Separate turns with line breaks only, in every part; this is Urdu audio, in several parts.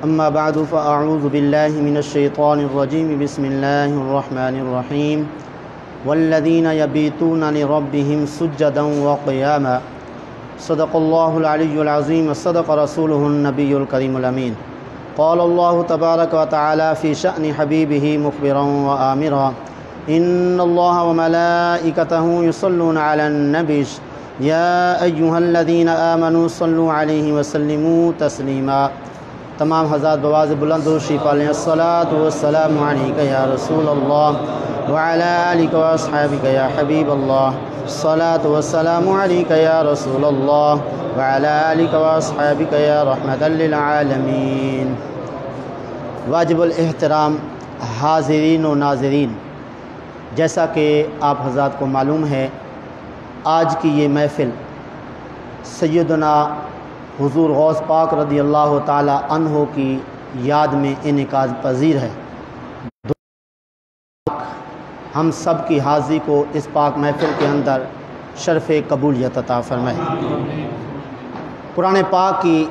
أما بعد فأعوذ بالله من الشيطان الرجيم بسم الله الرحمن الرحيم والذين يبيتون لربهم سجدا وقياما صدق الله العلي العظيم وصدق رسوله النبي الكريم الأمين قال الله تبارك وتعالى في شأن حبيبه مخبرا وآمرا إن الله وملائكته يصلون على النبي يا أيها الذين آمنوا صلوا عليه وسلموا تسليما۔ تمام حضرات بواز بلند و شریف علیہ الصلاۃ والسلام علیک یا رسول اللہ وعلی آلک و اصحابک یا حبیب اللہ، الصلاۃ والسلام علیک یا رسول اللہ وعلی آلک و اصحابک یا رحمۃ للعالمین۔ واجب الاحترام حاضرین و ناظرین، جیسا کہ آپ حضرات کو معلوم ہے، آج کی یہ محفل سیدنا حضور غوث پاک رضی اللہ تعالی عنہ کی یاد میں انعقاد پذیر ہے۔ ہم سب کی حاضری کو اس پاک محفل کے اندر شرف قبولیت عطا فرمائے۔ قرآن پاک کی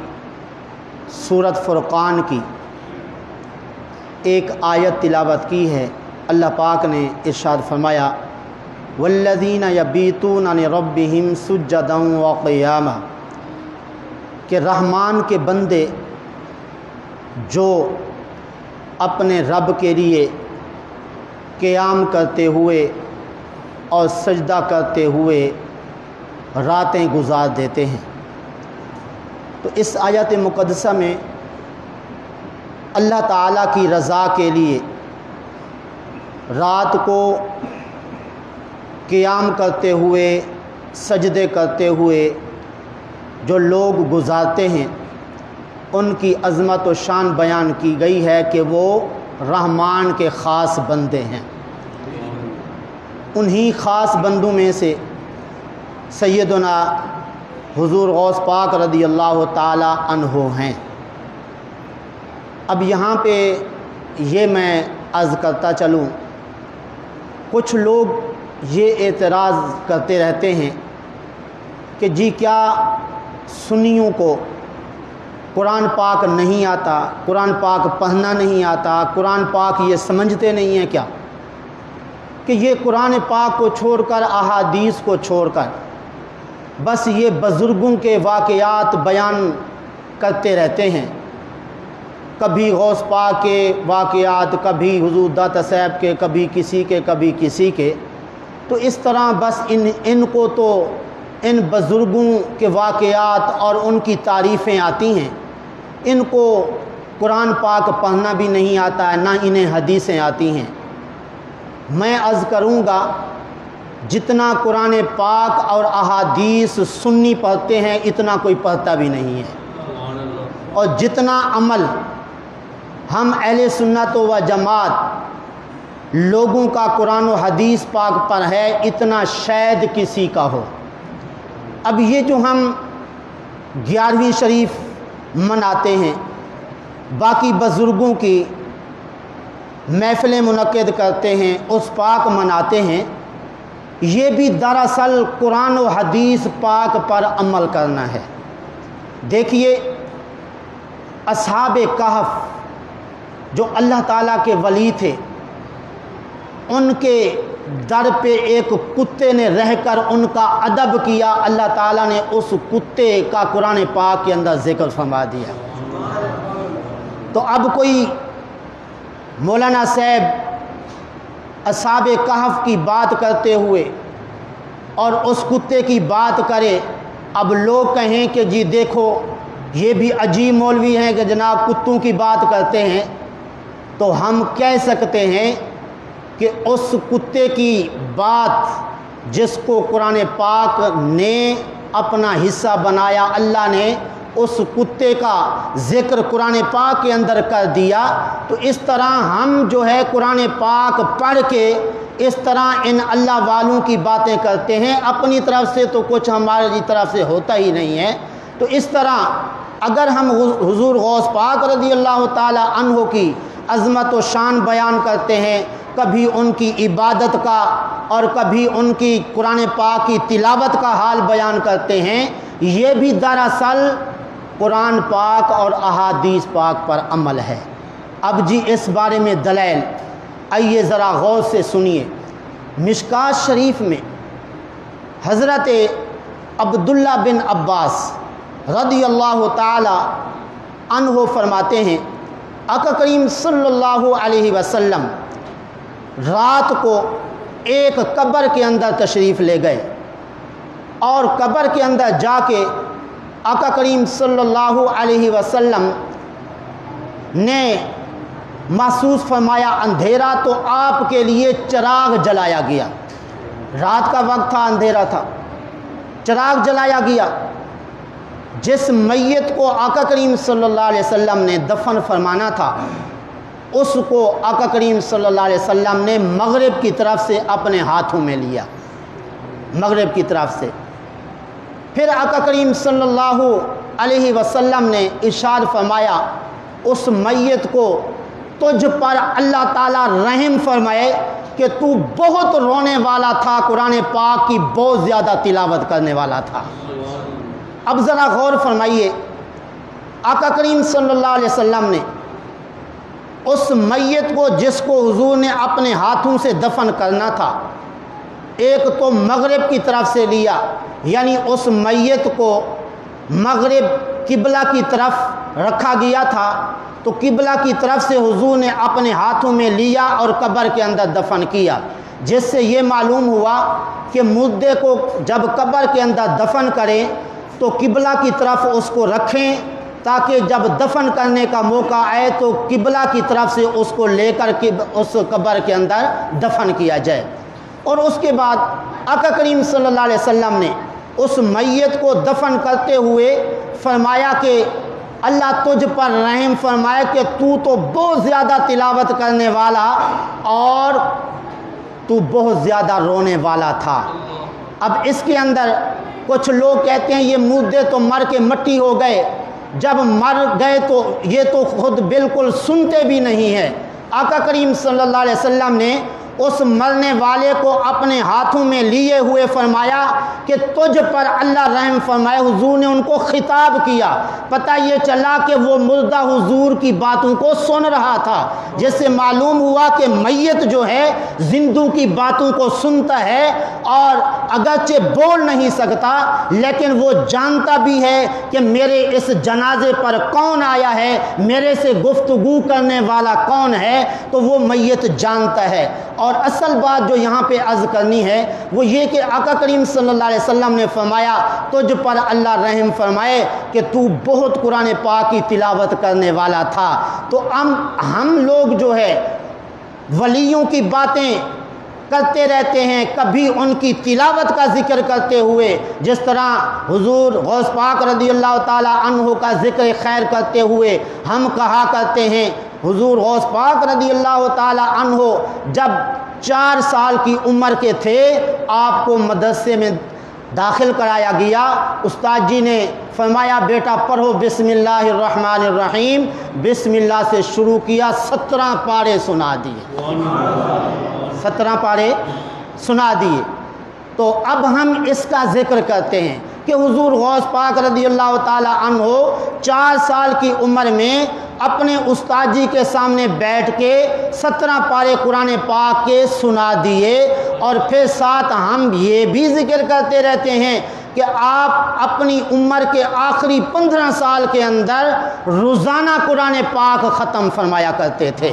سورۃ فرقان کی ایک آیت تلاوت کی ہے۔ اللہ پاک نے ارشاد فرمایا والذین یبیتون لربہم سجدا وقیاما، کہ رحمان کے بندے جو اپنے رب کے لیے قیام کرتے ہوئے اور سجدہ کرتے ہوئے راتیں گزار دیتے ہیں۔ تو اس آیت مقدسہ میں اللہ تعالیٰ کی رضا کے لیے رات کو قیام کرتے ہوئے سجدے کرتے ہوئے جو لوگ گزارتے ہیں، ان کی عظمت و شان بیان کی گئی ہے کہ وہ رحمان کے خاص بندے ہیں۔ انہی خاص بندوں میں سے سیدنا حضور غوث پاک رضی اللہ تعالی عنہ ہیں۔ اب یہاں پہ یہ میں عرض کرتا چلوں، کچھ لوگ یہ اعتراض کرتے رہتے ہیں کہ جی کیا سنیوں کو قرآن پاک نہیں آتا، قرآن پاک پڑھنا نہیں آتا، قرآن پاک یہ سمجھتے نہیں ہیں کیا کہ یہ قرآن پاک کو چھوڑ کر احادیث کو چھوڑ کر بس یہ بزرگوں کے واقعات بیان کرتے رہتے ہیں، کبھی غوث پاک کے واقعات، کبھی حضور داتا صاحب کے، کبھی کسی کے، تو اس طرح بس ان کو تو ان بزرگوں کے واقعات اور ان کی تعریفیں آتی ہیں، ان کو قرآن پاک پڑھنا بھی نہیں آتا ہے، نہ انہیں حدیثیں آتی ہیں۔ میں عرض کروں گا جتنا قرآن پاک اور احادیث سنی پڑھتے ہیں اتنا کوئی پڑھتا بھی نہیں ہے، اور جتنا عمل ہم اہل سنت و جماعت لوگوں کا قرآن و حدیث پاک پر ہے اتنا شاید کسی کا ہو۔ اب یہ جو ہم 11ویں شریف مناتے ہیں، باقی بزرگوں کی محفلیں منعقد کرتے ہیں، اس پاک مناتے ہیں، یہ بھی دراصل قرآن و حدیث پاک پر عمل کرنا ہے۔ دیکھیے اصحاب کہف جو اللہ تعالیٰ کے ولی تھے، ان کے در پہ ایک کتے نے رہ کر ان کا ادب کیا، اللہ تعالیٰ نے اس کتے کا قرآن پاک کے اندر ذکر فرما دیا۔ تو اب کوئی مولانا صاحب اصحاب کہف کی بات کرتے ہوئے اور اس کتے کی بات کرے، اب لوگ کہیں کہ جی دیکھو یہ بھی عجیب مولوی ہیں کہ جناب کتوں کی بات کرتے ہیں، تو ہم کہہ سکتے ہیں کہ اس کتے کی بات جس کو قرآن پاک نے اپنا حصہ بنایا، اللہ نے اس کتے کا ذکر قرآن پاک کے اندر کر دیا، تو اس طرح ہم جو ہے قرآن پاک پڑھ کے اس طرح ان اللہ والوں کی باتیں کرتے ہیں، اپنی طرف سے تو کچھ ہماری طرف سے ہوتا ہی نہیں ہے۔ تو اس طرح اگر ہم حضور غوث پاک رضی اللہ تعالی عنہ کی عظمت و شان بیان کرتے ہیں، کبھی ان کی عبادت کا اور کبھی ان کی قرآن پاک کی تلاوت کا حال بیان کرتے ہیں، یہ بھی دراصل قرآن پاک اور احادیث پاک پر عمل ہے۔ اب جی اس بارے میں دلائل آئیے ذرا غور سے سنیے۔ مشکات شریف میں حضرت عبداللہ بن عباس رضی اللہ تعالی عنہ فرماتے ہیں آقا کریم صلی اللہ علیہ وسلم رات کو ایک قبر کے اندر تشریف لے گئے اور قبر کے اندر جا کے آقا کریم صلی اللہ علیہ وسلم نے محسوس فرمایا اندھیرا، تو آپ کے لیے چراغ جلایا گیا۔ رات کا وقت تھا، اندھیرا تھا، چراغ جلایا گیا۔ جس میت کو آقا کریم صلی اللہ علیہ وسلم نے دفن فرمانا تھا اس کو آقا کریم صلی اللہ علیہ وسلم نے مغرب کی طرف سے اپنے ہاتھوں میں لیا، مغرب کی طرف سے۔ پھر آقا کریم صلی اللہ علیہ وسلم نے ارشاد فرمایا اس میت کو تجھ پر اللہ تعالیٰ رحم فرمائے کہ تو بہت رونے والا تھا، قرآن پاک کی بہت زیادہ تلاوت کرنے والا تھا۔ اب ذرا غور فرمائیے، آقا کریم صلی اللہ علیہ وسلم نے اس میت کو جس کو حضور نے اپنے ہاتھوں سے دفن کرنا تھا، ایک تو مغرب کی طرف سے لیا، یعنی اس میت کو مغرب قبلہ کی طرف رکھا گیا تھا، تو قبلہ کی طرف سے حضور نے اپنے ہاتھوں میں لیا اور قبر کے اندر دفن کیا، جس سے یہ معلوم ہوا کہ مردے کو جب قبر کے اندر دفن کریں تو قبلہ کی طرف اس کو رکھیں تاکہ جب دفن کرنے کا موقع آئے تو قبلہ کی طرف سے اس کو لے کر کے اس قبر کے اندر دفن کیا جائے۔ اور اس کے بعد آقا کریم صلی اللہ علیہ وسلم نے اس میت کو دفن کرتے ہوئے فرمایا کہ اللہ تجھ پر رحم فرمائے کہ تو بہت زیادہ تلاوت کرنے والا اور تو بہت زیادہ رونے والا تھا۔ اب اس کے اندر کچھ لوگ کہتے ہیں یہ مردے تو مر کے مٹی ہو گئے، جب مر گئے تو یہ تو خود بالکل سنتے بھی نہیں ہیں۔ آقا کریم صلی اللہ علیہ وسلم نے اس مرنے والے کو اپنے ہاتھوں میں لیے ہوئے فرمایا کہ تجھ پر اللہ رحم فرمائے۔ حضور نے ان کو خطاب کیا، پتہ یہ چلا کہ وہ مردہ حضور کی باتوں کو سن رہا تھا، جس سے معلوم ہوا کہ میت جو ہے زندوں کی باتوں کو سنتا ہے اور اگرچہ بول نہیں سکتا لیکن وہ جانتا بھی ہے کہ میرے اس جنازے پر کون آیا ہے، میرے سے گفتگو کرنے والا کون ہے، تو وہ میت جانتا ہے۔ اور اصل بات جو یہاں پہ عرض کرنی ہے وہ یہ کہ آقا کریم صلی اللہ علیہ وسلم نے فرمایا تجھ پر اللہ رحم فرمائے کہ تو بہت قرآن پاک کی تلاوت کرنے والا تھا۔ تو ہم لوگ جو ہے ولیوں کی باتیں کرتے رہتے ہیں، کبھی ان کی تلاوت کا ذکر کرتے ہوئے، جس طرح حضور غوث پاک رضی اللہ تعالی عنہ کا ذکر خیر کرتے ہوئے ہم کہا کرتے ہیں حضور غوث پاک رضی اللہ تعالی عنہ جب 4 سال کی عمر کے تھے آپ کو مدرسے میں داخل کرایا گیا، استاد جی نے فرمایا بیٹا پڑھو بسم اللہ الرحمن الرحیم، بسم اللہ سے شروع کیا، 17 پارے سنا دیے، 17 پارے سنا دیے۔ تو اب ہم اس کا ذکر کرتے ہیں کہ حضور غوث پاک رضی اللہ تعالی عنہ 4 سال کی عمر میں اپنے استاد جی کے سامنے بیٹھ کے 17 پارے قرآن پاک کے سنا دیے، اور پھر ساتھ ہم یہ بھی ذکر کرتے رہتے ہیں کہ آپ اپنی عمر کے آخری 15 سال کے اندر روزانہ قرآن پاک ختم فرمایا کرتے تھے۔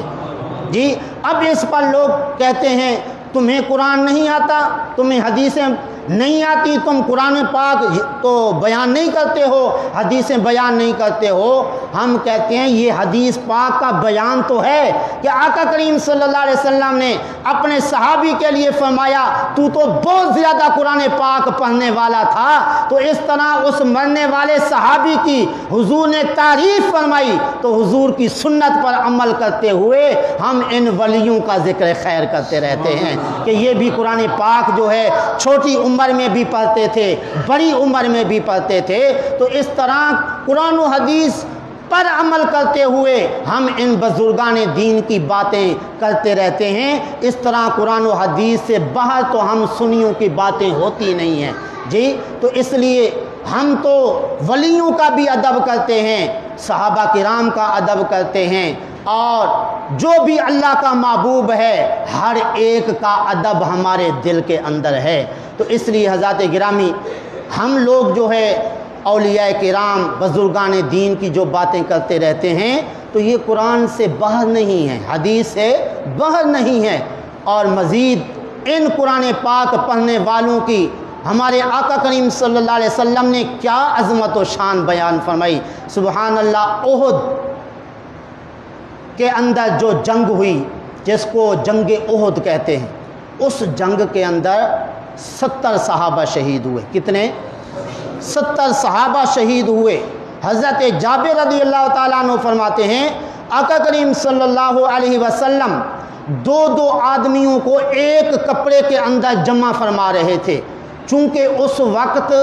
جی اب اس پر لوگ کہتے ہیں تمہیں قرآن نہیں آتا، تمہیں حدیثیں نہیں آتی، تم قرآن پاک تو بیان نہیں کرتے ہو، حدیثیں بیان نہیں کرتے ہو۔ ہم کہتے ہیں یہ حدیث پاک کا بیان تو ہے کہ آقا کریم صلی اللہ علیہ وسلم نے اپنے صحابی کے لیے فرمایا تو بہت زیادہ قرآن پاک پڑھنے والا تھا، تو اس طرح اس مرنے والے صحابی کی حضور نے تعریف فرمائی، تو حضور کی سنت پر عمل کرتے ہوئے ہم ان ولیوں کا ذکر خیر کرتے رہتے ہیں کہ یہ بھی قرآن پاک جو ہے چھوٹی عمر میں بھی پڑھتے تھے، بڑی عمر میں بھی پڑھتے تھے۔ تو اس طرح قرآن و حدیث پر عمل کرتے ہوئے ہم ان بزرگان دین کی باتیں کرتے رہتے ہیں۔ اس طرح قرآن و حدیث سے باہر تو ہم سنیوں کی باتیں ہوتی نہیں ہیں۔ جی تو اس لیے ہم تو ولیوں کا بھی ادب کرتے ہیں، صحابہ کرام کا ادب کرتے ہیں، اور جو بھی اللہ کا محبوب ہے ہر ایک کا ادب ہمارے دل کے اندر ہے۔ تو اس لیے حضرات گرامی، ہم لوگ جو ہے اولیاء کرام بزرگان دین کی جو باتیں کرتے رہتے ہیں تو یہ قرآن سے باہر نہیں ہے، حدیث سے باہر نہیں ہے۔ اور مزید ان قرآن پاک پڑھنے والوں کی ہمارے آقا کریم صلی اللہ علیہ وسلم نے کیا عظمت و شان بیان فرمائی۔ سبحان اللہ، احد کے اندر جو جنگ ہوئی جس کو جنگ احد کہتے ہیں، اس جنگ کے اندر 70 صحابہ شہید ہوئے۔ کتنے؟ 70 صحابہ شہید ہوئے۔ حضرت جابر رضی اللہ تعالیٰ عنہ فرماتے ہیں آقا کریم صلی اللہ علیہ وسلم دو آدمیوں کو ایک کپڑے کے اندر جمع فرما رہے تھے، چونکہ اس وقت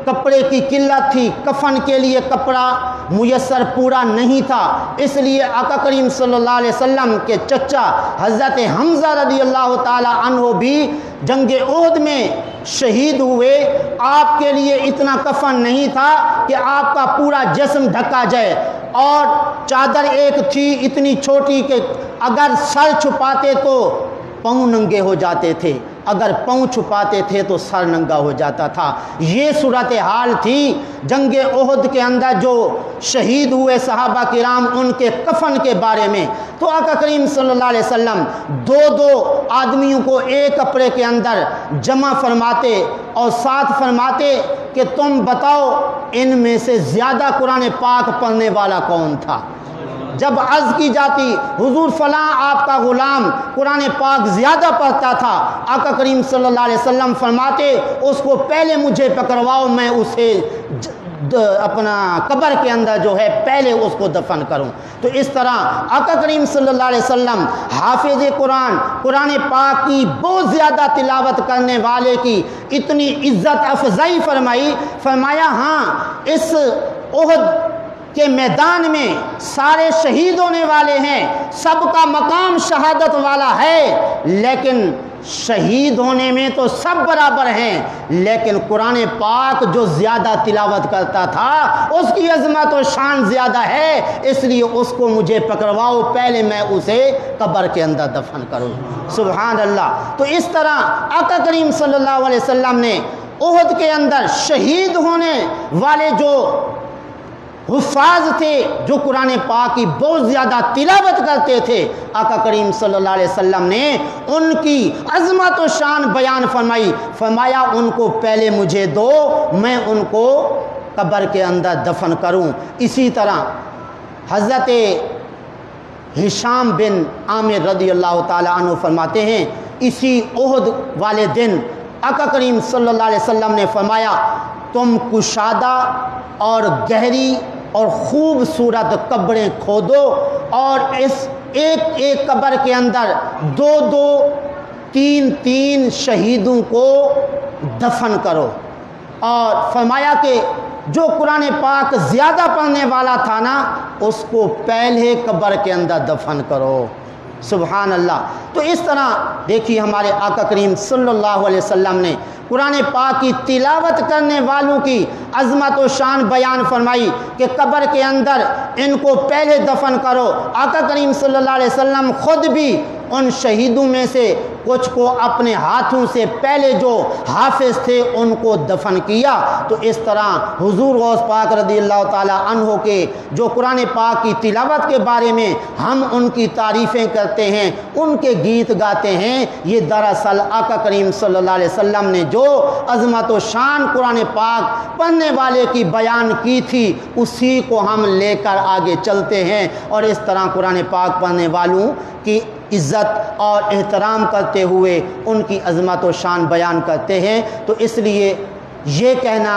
کپڑے کی قلت تھی، کفن کے لیے کپڑا میسر پورا نہیں تھا، اس لیے آقا کریم صلی اللہ علیہ وسلم کے چچا حضرت حمزہ رضی اللہ تعالی عنہ بھی جنگ احد میں شہید ہوئے۔ آپ کے لیے اتنا کفن نہیں تھا کہ آپ کا پورا جسم ڈھکا جائے، اور چادر ایک تھی اتنی چھوٹی کہ اگر سر چھپاتے تو پاؤں ننگے ہو جاتے تھے، اگر پاؤں چھپاتے تھے تو سر ننگا ہو جاتا تھا۔ یہ صورتحال تھی جنگ احد کے اندر جو شہید ہوئے صحابہ کرام، ان کے کفن کے بارے میں تو آقا کریم صلی اللہ علیہ وسلم دو آدمیوں کو ایک کپڑے کے اندر جمع فرماتے اور ساتھ فرماتے کہ تم بتاؤ ان میں سے زیادہ قرآن پاک پڑھنے والا کون تھا۔ جب عرض کی جاتی حضور فلاں آپ کا غلام قرآن پاک زیادہ پڑھتا تھا، آقا کریم صلی اللہ علیہ وسلم فرماتے اس کو پہلے مجھے پکڑواؤ، میں اسے اپنا قبر کے اندر جو ہے پہلے اس کو دفن کروں۔ تو اس طرح آقا کریم صلی اللہ علیہ وسلم حافظ قرآن پاک کی بہت زیادہ تلاوت کرنے والے کی اتنی عزت افضائی فرمایا ہاں اس احد کہ میدان میں سارے شہید ہونے والے ہیں، سب کا مقام شہادت والا ہے، لیکن شہید ہونے میں تو سب برابر ہیں، لیکن قرآن پاک جو زیادہ تلاوت کرتا تھا اس کی عظمت و شان زیادہ ہے، اس لیے اس کو مجھے پکڑواؤ، پہلے میں اسے قبر کے اندر دفن کروں۔ سبحان اللہ۔ تو اس طرح آقا کریم صلی اللہ علیہ وسلم نے احد کے اندر شہید ہونے والے جو حفاظ تھے، جو قرآن پاک کی بہت زیادہ تلاوت کرتے تھے، آقا کریم صلی اللہ علیہ وسلم نے ان کی عظمت و شان بیان فرمایا ان کو پہلے مجھے دو، میں ان کو قبر کے اندر دفن کروں۔ اسی طرح حضرت ہشام بن عامر رضی اللہ تعالی عنہ فرماتے ہیں اسی احد والے دن آقا کریم صلی اللہ علیہ وسلم نے فرمایا تم کشادہ اور گہری اور خوبصورت قبریں کھودو اور اس ایک قبر کے اندر دو تین شہیدوں کو دفن کرو، اور فرمایا کہ جو قرآن پاک زیادہ پڑھنے والا تھا نا اس کو پہلے قبر کے اندر دفن کرو۔ سبحان اللہ۔ تو اس طرح دیکھیے ہمارے آقا کریم صلی اللہ علیہ وسلم نے قرآن پاک کی تلاوت کرنے والوں کی عظمت و شان بیان فرمائی کہ قبر کے اندر ان کو پہلے دفن کرو۔ آقا کریم صلی اللہ علیہ وسلم خود بھی ان شہیدوں میں سے کچھ کو اپنے ہاتھوں سے پہلے جو حافظ تھے ان کو دفن کیا۔ تو اس طرح حضور غوث پاک رضی اللہ تعالی عنہ کے جو قرآن پاک کی تلاوت کے بارے میں ہم ان کی تعریفیں کرتے ہیں، ان کے گیت گاتے ہیں، یہ دراصل آقا کریم صلی اللہ علیہ وسلم نے جو عظمت و شان قرآن پاک پڑھنے والے کی بیان کی تھی اسی کو ہم لے کر آگے چلتے ہیں، اور اس طرح قرآن پاک پڑھنے والوں کی عزت اور احترام کرتے ہوئے ان کی عظمت و شان بیان کرتے ہیں۔ تو اس لیے یہ کہنا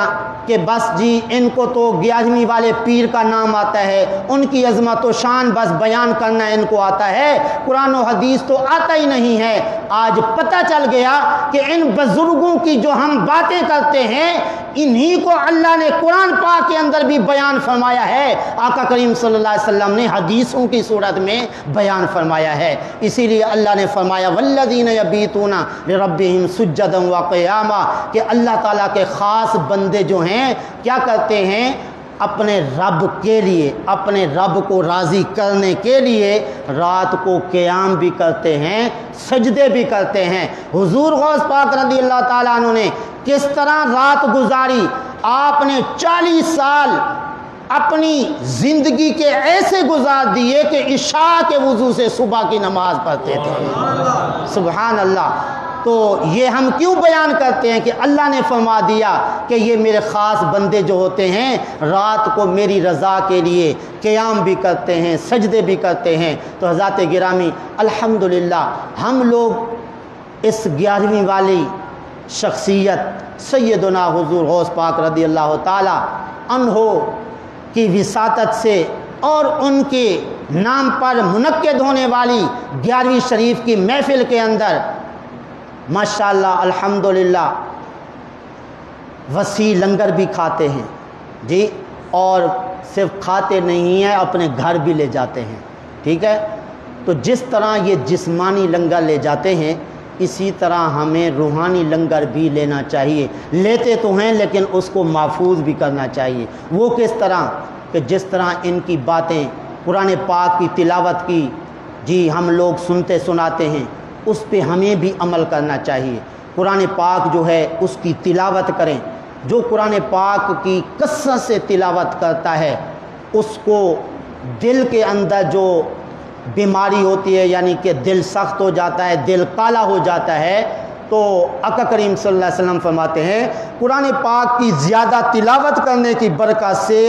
کہ بس جی ان کو تو 11ویں والے پیر کا نام آتا ہے، ان کی عظمت و شان بس بیان کرنا ان کو آتا ہے، قرآن و حدیث تو آتا ہی نہیں ہے، آج پتہ چل گیا کہ ان بزرگوں کی جو ہم باتیں کرتے ہیں انہی کو اللہ نے قرآن پاک کے اندر بھی بیان فرمایا ہے، آقا کریم صلی اللہ علیہ وسلم نے حدیثوں کی صورت میں بیان فرمایا ہے۔ اسی لیے اللہ نے فرمایا والذین یبیتون لربہم سجدا وقیاما، کہ اللہ تعالیٰ کے خاص بندے جو ہیں کیا کرتے ہیں، اپنے رب کے لیے، اپنے رب کو راضی کرنے کے لیے رات کو قیام بھی کرتے ہیں، سجدے بھی کرتے ہیں۔ حضور غوث پاک رضی اللہ تعالیٰ عنہ نے کس طرح رات گزاری، آپ نے 40 سال اپنی زندگی کے ایسے گزار دیے کہ عشاء کے وضو سے صبح کی نماز پڑھتے تھے۔ سبحان اللہ۔ تو یہ ہم کیوں بیان کرتے ہیں کہ اللہ نے فرما دیا کہ یہ میرے خاص بندے جو ہوتے ہیں رات کو میری رضا کے لیے قیام بھی کرتے ہیں، سجدے بھی کرتے ہیں۔ تو حضرات گرامی الحمدللہ ہم لوگ اس 11ویں والی شخصیت سیدنا حضور غوث پاک رضی اللہ تعالی عنہ کی وساطت سے اور ان کے نام پر منعقد ہونے والی 11ویں شریف کی محفل کے اندر ماشاءاللہ الحمدللہ وسیع لنگر بھی کھاتے ہیں جی، اور صرف کھاتے نہیں ہیں اپنے گھر بھی لے جاتے ہیں، ٹھیک ہے۔ تو جس طرح یہ جسمانی لنگر لے جاتے ہیں اسی طرح ہمیں روحانی لنگر بھی لینا چاہیے۔ لیتے تو ہیں لیکن اس کو محفوظ بھی کرنا چاہیے۔ وہ کس طرح کہ جس طرح ان کی باتیں قرآن پاک کی تلاوت کی جی ہم لوگ سنتے سناتے ہیں، اس پہ ہمیں بھی عمل کرنا چاہیے۔ قرآن پاک جو ہے اس کی تلاوت کریں۔ جو قرآن پاک کی کثرت سے تلاوت کرتا ہے اس کو دل کے اندر جو بیماری ہوتی ہے، یعنی کہ دل سخت ہو جاتا ہے، دل کالا ہو جاتا ہے، تو آقا کریم صلی اللہ علیہ وسلم فرماتے ہیں قرآن پاک کی زیادہ تلاوت کرنے کی برکت سے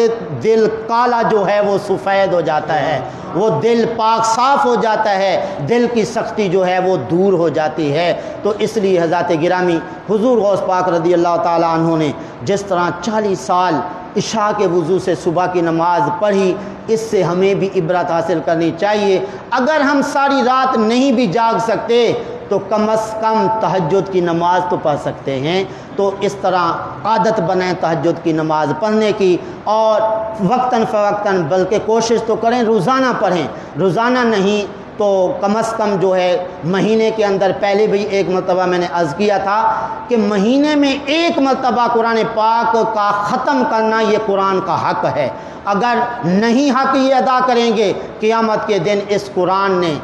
دل کالا جو ہے وہ سفید ہو جاتا ہے، وہ دل پاک صاف ہو جاتا ہے، دل کی سختی جو ہے وہ دور ہو جاتی ہے۔ تو اس لیے حضرات گرامی حضور غوث پاک رضی اللہ تعالیٰ عنہ نے جس طرح 40 سال عشاء کے وضو سے صبح کی نماز پڑھی، اس سے ہمیں بھی عبرت حاصل کرنی چاہیے۔ اگر ہم ساری رات نہیں بھی جاگ سکتے تو کم از کم تہجد کی نماز تو پڑھ سکتے ہیں۔ تو اس طرح عادت بنائیں تہجد کی نماز پڑھنے کی، اور وقتاً فوقتاً بلکہ کوشش تو کریں روزانہ پڑھیں، روزانہ نہیں تو کم از کم جو ہے مہینے کے اندر، پہلے بھی ایک مرتبہ میں نے عرض کیا تھا کہ مہینے میں ایک مرتبہ قرآن پاک کا ختم کرنا یہ قرآن کا حق ہے۔ اگر نہیں حق یہ ادا کریں گے قیامت کے دن اس قرآن نے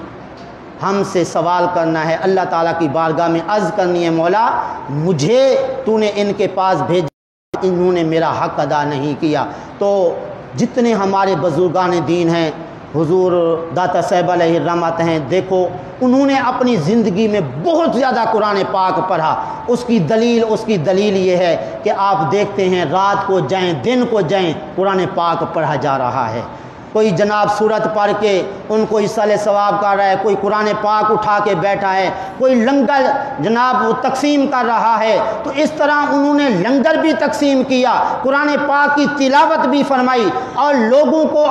ہم سے سوال کرنا ہے، اللہ تعالیٰ کی بارگاہ میں عرض کرنی ہے مولا مجھے تو نے ان کے پاس بھیجا، انہوں نے میرا حق ادا نہیں کیا۔ تو جتنے ہمارے بزرگان دین ہیں، حضور داتا صاحب علیہ الرحمت ہیں، دیکھو انہوں نے اپنی زندگی میں بہت زیادہ قرآن پاک پڑھا۔ اس کی دلیل یہ ہے کہ آپ دیکھتے ہیں رات کو جائیں دن کو جائیں قرآن پاک پڑھا جا رہا ہے۔ کوئی جناب سورت پڑھ کے ان کو ایصال ثواب کر رہا ہے، کوئی قرآن پاک اٹھا کے بیٹھا ہے، کوئی لنگر جناب وہ تقسیم کر رہا ہے۔ تو اس طرح انہوں نے لنگر بھی تقسیم کیا، قرآن پاک کی تلاوت بھی فرمائی اور لوگوں کو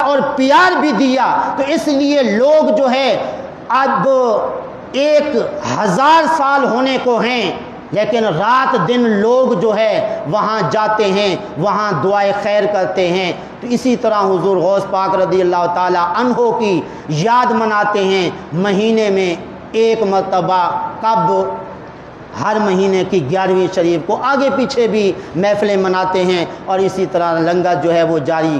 اور پیار بھی دیا۔ تو اس لیے لوگ جو ہے اب 1000 سال ہونے کو ہیں لیکن رات دن لوگ جو ہے وہاں جاتے ہیں، وہاں دعائے خیر کرتے ہیں۔ تو اسی طرح حضور غوث پاک رضی اللہ تعالی عنہ کی یاد مناتے ہیں مہینے میں ایک مرتبہ، کب؟ ہر مہینے کی 11ویں شریف کو، آگے پیچھے بھی محفلیں مناتے ہیں اور اسی طرح لنگر جو ہے وہ جاری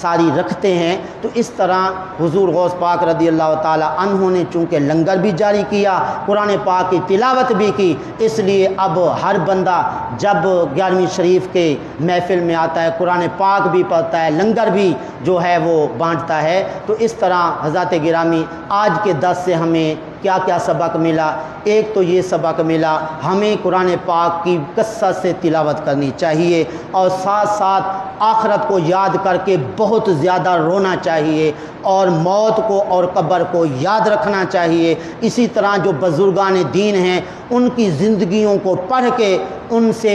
ساری رکھتے ہیں۔ تو اس طرح حضور غوث پاک رضی اللہ تعالی عنہ نے چونکہ لنگر بھی جاری کیا، قرآن پاک کی تلاوت بھی کی، اس لیے اب ہر بندہ جب 11ویں شریف کے محفل میں آتا ہے قرآن پاک بھی پڑھتا ہے، لنگر بھی جو ہے وہ بانٹتا ہے۔ تو اس طرح حضرات گرامی آج کے درس سے ہمیں کیا کیا سبق ملا؟ ایک تو یہ سبق ملا ہمیں قرآن پاک کی کثرت سے تلاوت کرنی چاہیے اور ساتھ ساتھ آخرت کو یاد کر کے بہت زیادہ رونا چاہیے اور موت کو اور قبر کو یاد رکھنا چاہیے۔ اسی طرح جو بزرگان دین ہیں ان کی زندگیوں کو پڑھ کے ان سے